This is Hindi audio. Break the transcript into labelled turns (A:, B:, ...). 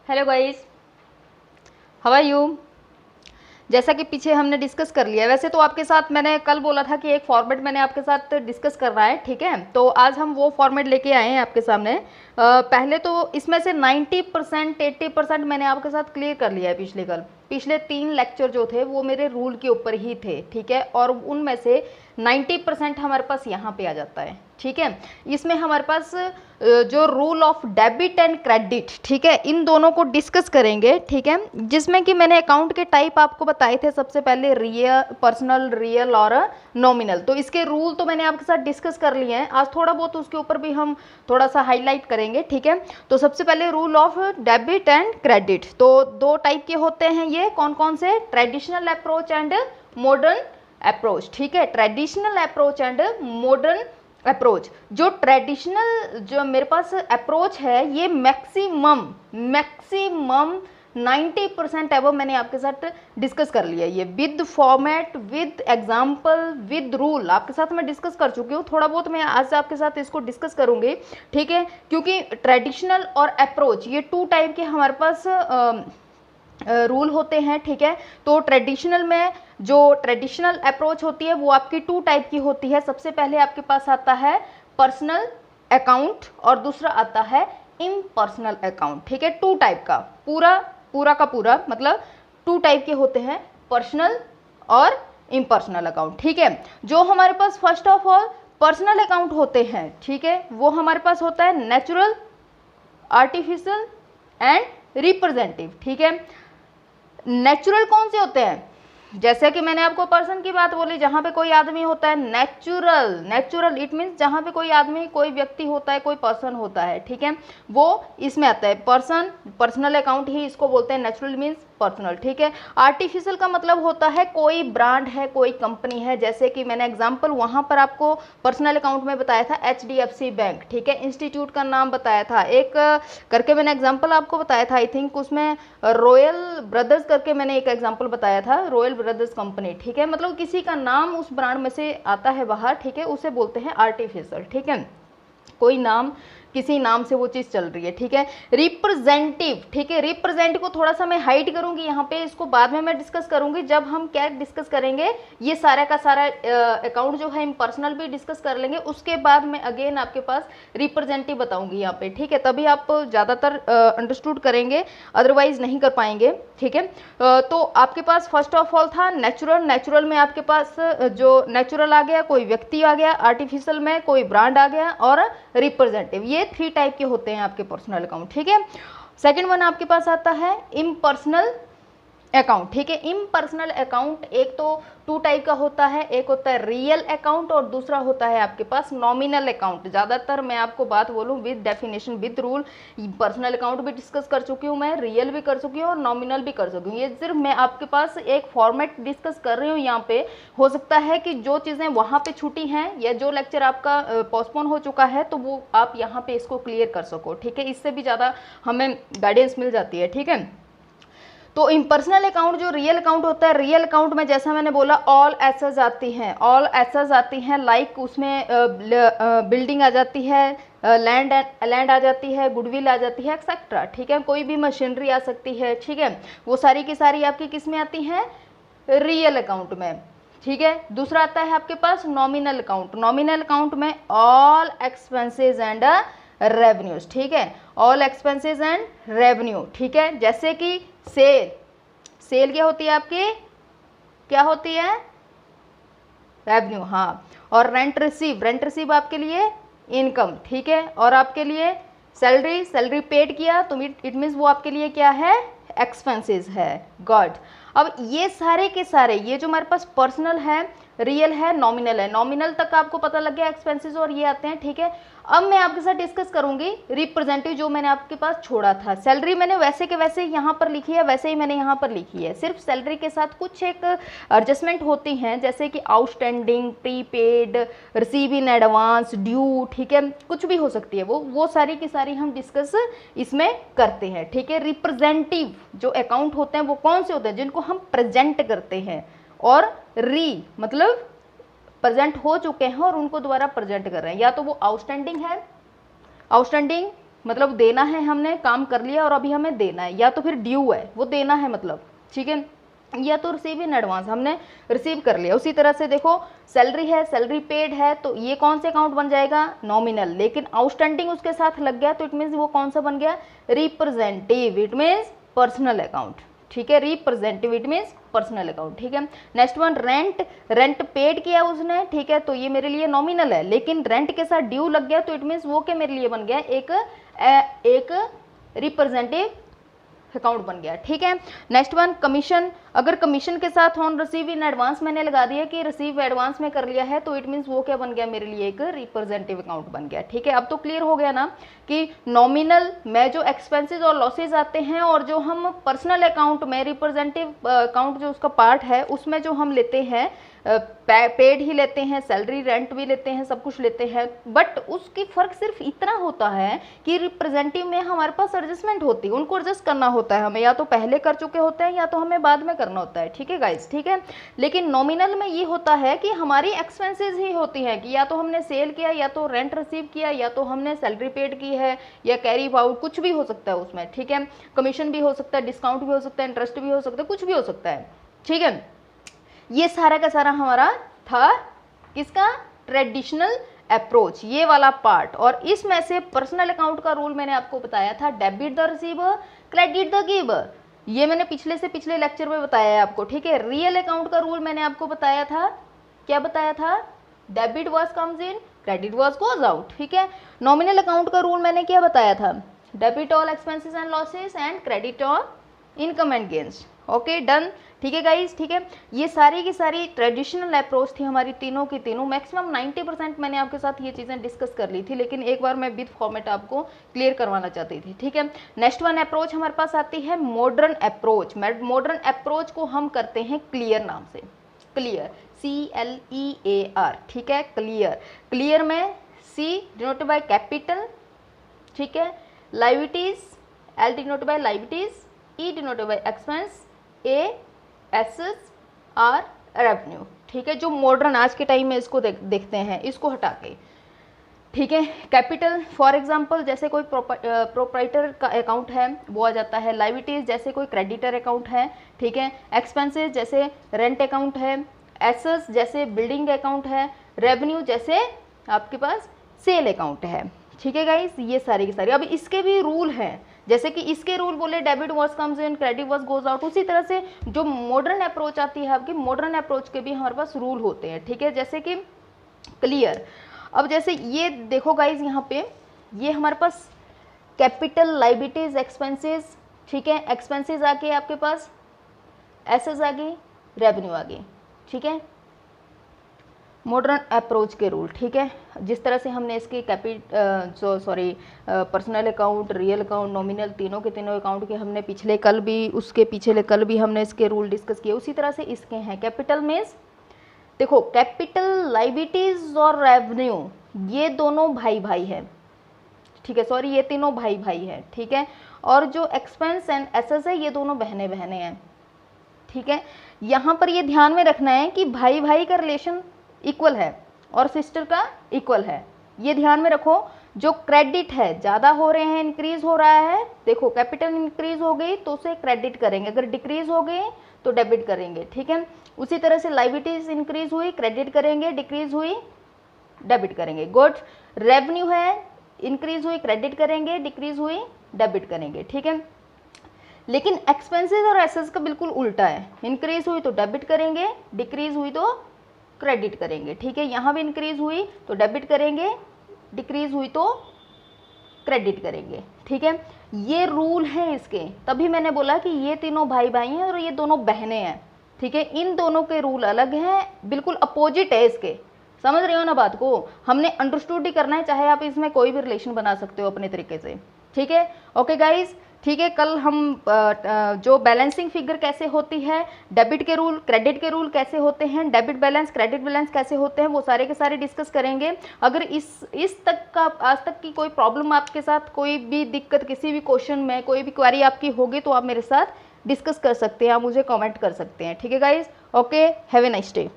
A: Hello guys, how are you. जैसा कि पीछे हमने डिस्कस कर लिया, वैसे तो आपके साथ मैंने कल बोला था कि एक फॉर्मेट मैंने आपके साथ डिस्कस करना है, ठीक है। तो आज हम वो फॉर्मेट लेके आए हैं आपके सामने। पहले तो इसमें से 90% 80% मैंने आपके साथ क्लियर कर लिया है। पिछले 3 लेक्चर जो थे वो मेरे रूल के ऊपर ही थे, ठीक है। और उनमें से 90% हमारे पास यहाँ पे आ जाता है, ठीक है। इसमें हमारे पास जो rule of debit and credit, ठीक है, इन दोनों को डिस्कस करेंगे, ठीक है। जिसमें कि मैंने अकाउंट के टाइप आपको बताए थे सबसे पहले, रियल, पर्सनल, रियल और नॉमिनल। तो इसके रूल तो मैंने आपके साथ डिस्कस कर लिए हैं। आज थोड़ा बहुत उसके ऊपर भी हम थोड़ा सा हाईलाइट करेंगे, ठीक है। तो सबसे पहले rule of debit and credit. तो 2 टाइप के होते हैं ये, कौन कौन से? Traditional approach and modern approach, ठीक है। Traditional approach and modern approach. जो ट्रेडिशनल जो मेरे पास अप्रोच है, ये मैक्सिमम 90% एवं मैंने आपके साथ डिस्कस कर लिया है। ये with format, with example, with rule आपके साथ मैं डिस्कस कर चुकी हूँ। थोड़ा बहुत मैं आज आपके साथ इसको डिस्कस करूँगी, ठीक है। क्योंकि ट्रेडिशनल और अप्रोच ये 2 टाइप के हमारे पास रूल होते हैं, ठीक है। तो ट्रेडिशनल में जो ट्रेडिशनल अप्रोच होती है वो आपकी 2 टाइप की होती है। सबसे पहले आपके पास आता है पर्सनल अकाउंट और दूसरा आता है इम्पर्सनल अकाउंट, ठीक है। 2 टाइप का पूरा का पूरा मतलब 2 टाइप के होते हैं, पर्सनल और इम्पर्सनल अकाउंट, ठीक है। जो हमारे पास first of all personal account होते हैं, ठीक है, वो हमारे पास होता है नेचुरल, आर्टिफिशियल एंड रिप्रेजेंटेटिव, ठीक है। नेचुरल कौन से होते हैं? जैसे कि मैंने आपको पर्सन की बात बोली, जहां पे कोई आदमी होता है, नेचुरल इट मीन्स जहां पे कोई आदमी, कोई व्यक्ति होता है, कोई पर्सन होता है, ठीक है, वो इसमें आता है। पर्सनल अकाउंट ही इसको बोलते हैं, नेचुरल मीन्स पर्सनल, ठीक है। आर्टिफिशियल का मतलब होता है कोई ब्रांड है, कोई कंपनी है। जैसे कि मैंने एग्जांपल वहां पर आपको पर्सनल अकाउंट में बताया था HDFC बैंक, ठीक है। इंस्टीट्यूट का नाम बताया था, एक करके मैंने एग्जांपल आपको बताया था, आई थिंक उसमें रॉयल ब्रदर्स करके मैंने एक एग्जांपल बताया था, रॉयल ब्रदर्स कंपनी, ठीक है। मतलब किसी का नाम उस ब्रांड में से आता है बाहर, ठीक है, उसे बोलते हैं आर्टिफिशियल, ठीक है। कोई नाम, किसी नाम से वो चीज चल रही है, ठीक है। रिप्रेजेंटिव, ठीक है। रिप्रेजेंट को थोड़ा सा मैं हाइड करूंगी यहाँ पे, इसको बाद में मैं डिस्कस करूंगी जब हम क्या डिस्कस करेंगे, ये सारा का सारा अकाउंट जो है पर्सनल भी डिस्कस कर लेंगे। उसके बाद मैं अगेन आपके पास रिप्रेजेंटिव बताऊंगी यहाँ पे, ठीक है। तभी आप ज्यादातर अंडरस्टूड करेंगे, अदरवाइज नहीं कर पाएंगे, ठीक है। तो आपके पास फर्स्ट ऑफ ऑल था नेचुरल में आपके पास जो नेचुरल आ गया, कोई व्यक्ति आ गया, आर्टिफिशियल में कोई ब्रांड आ गया, और रिप्रेजेंटेटिव। ये 3 टाइप के होते हैं आपके पर्सनल अकाउंट, ठीक है। सेकंड वन आपके पास आता है इम्पर्सनल अकाउंट, ठीक है। इम्पर्सनल अकाउंट एक तो 2 टाइप का होता है, एक होता है रियल अकाउंट और दूसरा होता है आपके पास नॉमिनल अकाउंट। ज्यादातर मैं आपको बात बोलूं with definition, with rule, personal account भी डिस्कस कर चुकी हूं मैं, रियल भी कर चुकी हूं और नॉमिनल भी कर चुकी हूं। ये सिर्फ मैं आपके पास एक फॉर्मेट डिस्कस कर रही हूँ यहाँ पे। हो सकता है कि जो चीजें वहां पे छूटी हैं या जो लेक्चर आपका पोस्टपोन हो चुका है, तो वो आप यहाँ पे इसको क्लियर कर सको, ठीक है। इससे भी ज्यादा हमें गाइडेंस मिल जाती है, ठीक है। तो इम्पर्सनल अकाउंट जो रियल अकाउंट होता है, रियल अकाउंट में जैसा मैंने बोला ऑल एसेट्स आती हैं, लाइक उसमें बिल्डिंग आ जाती है, लैंड आ जाती है, गुडविल आ जाती है, एक्सेट्रा, ठीक है। कोई भी मशीनरी आ सकती है, ठीक है। वो सारी की सारी आपकी किस में आती हैं? रियल अकाउंट में, ठीक है। दूसरा आता है आपके पास नॉमिनल अकाउंट। नॉमिनल अकाउंट में ऑल एक्सपेंसेस एंड रेवेन्यूज, ठीक है। ऑल एक्सपेंसेस एंड रेवेन्यू, ठीक है। जैसे कि सेल क्या होती है आपकी? क्या होती है? रेवेन्यू, हाँ। और रेंट रिसीव आपके लिए इनकम, ठीक है। और आपके लिए सैलरी पेड किया तो इट मीन्स वो आपके लिए क्या है? एक्सपेंसेस है, गॉड। अब ये सारे के सारे, ये जो हमारे पास पर्सनल है, रियल है, नॉमिनल है, नॉमिनल तक आपको पता लग गया एक्सपेंसेस और ये आते हैं, ठीक है। अब मैं आपके साथ डिस्कस करूंगी रिप्रेजेंटेटिव, जो मैंने आपके पास छोड़ा था। सैलरी मैंने वैसे के वैसे यहाँ पर लिखी है, वैसे ही मैंने यहाँ पर लिखी है। सिर्फ सैलरी के साथ कुछ एक एडजस्टमेंट होती हैं, जैसे कि outstanding, prepaid, receive in advance, due, ठीक है, कुछ भी हो सकती है। वो सारी की सारी हम डिस्कस इसमें करते हैं, ठीक है। रिप्रेजेंटेटिव जो अकाउंट होते हैं वो कौन से होते हैं? जिनको हम प्रेजेंट करते हैं, और मतलब प्रेजेंट हो चुके हैं और उनको दोबारा प्रेजेंट कर रहे हैं। या तो वो आउटस्टैंडिंग है, आउटस्टैंडिंग मतलब देना है, हमने काम कर लिया और अभी हमें देना है, या तो फिर ड्यू है, वो देना है मतलब, ठीक है, या तो रिसीव इन एडवांस, हमने रिसीव कर लिया। उसी तरह से देखो सैलरी है, सैलरी पेड है, तो ये कौन से अकाउंट बन जाएगा, नॉमिनल, लेकिन आउटस्टैंडिंग उसके साथ लग गया तो इट मीन्स वो कौन सा बन गया, representative, it means personal account, ठीक है, representative it means personal account, ठीक है। Next one rent, rent paid किया उसने, ठीक है, तो ये मेरे लिए नॉमिनल है, लेकिन रेंट के साथ ड्यू लग गया तो इट मीन्स वो क्या मेरे लिए बन गया, एक रिप्रेजेंटेटिव अकाउंट बन गया, ठीक है। नेक्स्ट वन कमीशन, अगर कमीशन के साथ ऑन रिसीव इन एडवांस मैंने लगा दिया कि रिसीव एडवांस में कर लिया है तो इट मीन्स वो क्या बन गया, मेरे लिए एक रिप्रेजेंटेटिव अकाउंट बन गया, ठीक है। अब तो क्लियर हो गया ना कि नॉमिनल में जो एक्सपेंसेस और लॉसेज आते हैं और जो हम पर्सनल अकाउंट में रिप्रेजेंटेटिव अकाउंट जो उसका पार्ट है उसमें जो हम लेते हैं पेड ही लेते हैं, सैलरी रेंट भी लेते हैं, सब कुछ लेते हैं, बट उसकी फ़र्क सिर्फ इतना होता है कि रिप्रेजेंटेटिव में हमारे पास एडजस्टमेंट होती है, उनको एडजस्ट करना होता है हमें, या तो पहले कर चुके होते हैं या तो हमें बाद में करना होता है, ठीक है गाइस, ठीक है। लेकिन नॉमिनल में ये होता है कि हमारी एक्सपेंसेस ही होती हैं कि या तो हमने सेल किया, या तो रेंट रिसीव किया, या तो हमने सैलरी पेड की है, या कैरी आउट, कुछ भी हो सकता है उसमें, ठीक है, कमीशन भी हो सकता है, डिस्काउंट भी हो सकता है, इंटरेस्ट भी हो सकता है, कुछ भी हो सकता है, ठीक है। ये सारा का सारा हमारा था किसका, ट्रेडिशनल अप्रोच, ये वाला पार्ट। और इसमें से पर्सनल अकाउंट का रूल मैंने आपको बताया था, debit the receiver, credit the giver, ये मैंने पिछले लेक्चर में बताया है आपको, ठीक है। रियल अकाउंट का रूल मैंने आपको बताया था, क्या बताया था, debit was comes in, credit was goes out, ठीक है। नॉमिनल अकाउंट का रूल मैंने क्या बताया था, debit all expenses and losses and credit all income and gains, okay done, ठीक है गाइस, ठीक है। ये सारी की सारी ट्रेडिशनल अप्रोच थी हमारी तीनों की तीनों, मैक्सिमम 90% मैंने आपके साथ ये चीज़ें डिस्कस कर ली थी, लेकिन एक बार मैं विद फॉर्मेट आपको क्लियर करवाना चाहती थी, ठीक है। नेक्स्ट वन अप्रोच हमारे पास आती है मॉडर्न अप्रोच। मॉडर्न अप्रोच को हम करते हैं क्लियर नाम से, क्लियर, CLEAR, ठीक है, क्लियर। क्लियर में C डिनोटेड बाय कैपिटल, ठीक है, liabilities, L denoted by liabilities, E denoted by expense, A assets, R revenue, ठीक है। जो मॉडर्न आज के टाइम में इसको देखते हैं, इसको हटा के, ठीक है। कैपिटल फॉर एग्जांपल जैसे कोई प्रोप्राइटर का अकाउंट है वो आ जाता है, लाइबिलिटीज जैसे कोई क्रेडिटर अकाउंट है, ठीक है, एक्सपेंसेस जैसे रेंट अकाउंट है, एसेट्स जैसे बिल्डिंग अकाउंट है, रेवेन्यू जैसे आपके पास सेल अकाउंट है, ठीक है गाइस। ये सारी की सारी, अब इसके भी रूल हैं, जैसे कि इसके रूल बोले debit was comes in, credit was goes out, उसी तरह से जो मॉडर्न अप्रोच आती है आपकी, मॉडर्न अप्रोच के भी हमारे पास रूल होते हैं, ठीक है। जैसे कि क्लियर, अब जैसे ये देखो गाइज यहाँ पे, ये हमारे पास कैपिटल, लाइबिलिटीज, एक्सपेंसेस, ठीक है, एक्सपेंसेस आ गए आपके पास, एसेट्स आ गई, रेवेन्यू आ गई, ठीक है, मॉडर्न अप्रोच के रूल, ठीक है। जिस तरह से हमने इसके personal account, real account, nominal, तीनों के तीनों अकाउंट के हमने पिछले कल भी, उसके पिछले कल भी हमने इसके रूल डिस्कस किए, उसी तरह से इसके हैं। कैपिटल मीन्स देखो, कैपिटल, लाइबिलिटीज और रेवेन्यू ये दोनों भाई भाई हैं, ठीक है, सॉरी ये तीनों भाई भाई हैं, ठीक है। और जो एक्सपेंस एंड एसेट्स है ये दोनों बहने बहने हैं, ठीक है। यहाँ पर ये ध्यान में रखना है कि भाई भाई का रिलेशन इक्वल है और सिस्टर का इक्वल है, ये ध्यान में रखो। जो क्रेडिट है ज़्यादा हो रहे हैं, इंक्रीज हो रहा है, देखो कैपिटल इंक्रीज हो गई तो उसे क्रेडिट करेंगे, अगर डिक्रीज हो गई तो डेबिट करेंगे, ठीक है। उसी तरह से लाइबिलिटीज इंक्रीज हुई, क्रेडिट करेंगे, डिक्रीज हुई, डेबिट करेंगे, गुड। रेवेन्यू है, इंक्रीज हुई, क्रेडिट करेंगे, डिक्रीज हुई, डेबिट करेंगे, ठीक है। लेकिन एक्सपेंसेस और एसेट्स का बिल्कुल उल्टा है, इंक्रीज हुई तो डेबिट करेंगे, डिक्रीज हुई तो क्रेडिट करेंगे, ठीक है। यहाँ भी इंक्रीज हुई तो डेबिट करेंगे, डिक्रीज हुई तो क्रेडिट करेंगे, ठीक है। ये रूल हैं इसके, तभी मैंने बोला कि ये तीनों भाई भाई हैं और ये दोनों बहनें हैं, ठीक है। इन दोनों के रूल अलग हैं, बिल्कुल अपोजिट है इसके, समझ रहे हो ना बात को, हमने अंडरस्टूड ही करना है, चाहे आप इसमें कोई भी रिलेशन बना सकते हो अपने तरीके से, ठीक है। ओके गाइज, ठीक है। कल हम जो बैलेंसिंग फिगर कैसे होती है, डेबिट के रूल, क्रेडिट के रूल कैसे होते हैं, डेबिट बैलेंस, क्रेडिट बैलेंस कैसे होते हैं, वो सारे के सारे डिस्कस करेंगे। अगर इस तक का आज तक की कोई प्रॉब्लम आपके साथ, कोई भी दिक्कत किसी भी क्वेश्चन में, कोई भी क्वेरी आपकी होगी तो आप मेरे साथ डिस्कस कर सकते हैं, आप मुझे कमेंट कर सकते हैं, ठीक है guys. Okay, have a nice day.